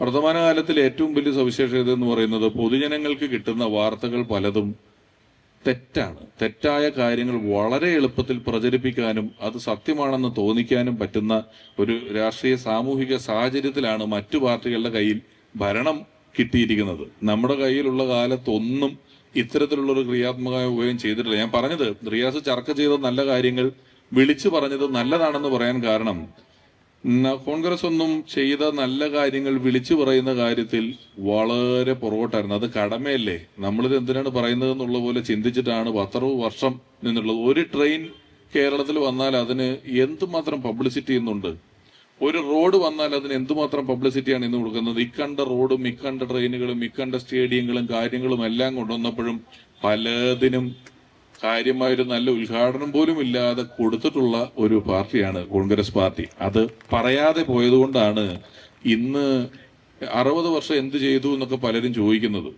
വർത്തമാനകാലത്തിൽ ഏറ്റവും വലിയ സവിശേഷത എന്ന് പറയുന്നത് പൊതുജനങ്ങൾക്ക് കിട്ടുന്ന വാർത്തകൾ പലതും തെറ്റാണ്. തെറ്റായ കാര്യങ്ങൾ വളരെ എളുപ്പത്തിൽ പ്രചരിപ്പിക്കാനും അത് സത്യമാണെന്ന് തോന്നിക്കാനും പറ്റുന്ന ഒരു രാഷ്ട്രീയ സാമൂഹിക സാഹചര്യത്തിലാണ് മറ്റു പാർട്ടികളുടെ കയ്യിൽ ഭരണം കിട്ടിയിരിക്കുന്നത്. നമ്മുടെ കയ്യിലുള്ള കാലത്തൊന്നും ഇത്തരത്തിലുള്ള ഒരു ക്രിയാത്മകമായ ഉപയോഗം ചെയ്തിട്ടില്ല. ഞാൻ പറഞ്ഞത് റിയാസ് ചർച്ച ചെയ്ത നല്ല കാര്യങ്ങൾ വിളിച്ചു പറഞ്ഞത് നല്ലതാണെന്ന് പറയാൻ കാരണം കോൺഗ്രസ് ഒന്നും ചെയ്ത നല്ല കാര്യങ്ങൾ വിളിച്ചു പറയുന്ന കാര്യത്തിൽ വളരെ പുറകോട്ടായിരുന്നു. അത് കടമയല്ലേ, നമ്മളിത് എന്തിനാണ് പറയുന്നത് എന്നുള്ള പോലെ ചിന്തിച്ചിട്ടാണ് 10 വർഷം നിന്നുള്ളത്. ഒരു ട്രെയിൻ കേരളത്തിൽ വന്നാൽ അതിന് എന്തുമാത്രം പബ്ലിസിറ്റി ഇന്നുണ്ട്. ഒരു റോഡ് വന്നാൽ അതിന് എന്തുമാത്രം പബ്ലിസിറ്റിയാണ് ഇന്ന് കൊടുക്കുന്നത്. ഇക്കണ്ട റോഡും ഇക്കണ്ട ട്രെയിനുകളും ഇക്കണ്ട സ്റ്റേഡിയങ്ങളും കാര്യങ്ങളും എല്ലാം കൊണ്ടുവന്നപ്പോഴും പലതിനും കാര്യമായൊരു നല്ല ഉദ്ഘാടനം പോലും ഇല്ലാതെ കൊടുത്തിട്ടുള്ള ഒരു പാർട്ടിയാണ് കോൺഗ്രസ് പാർട്ടി. അത് പറയാതെ പോയതുകൊണ്ടാണ് ഇന്ന് 60 വർഷം എന്ത് ചെയ്തു എന്നൊക്കെ പലരും ചോദിക്കുന്നത്.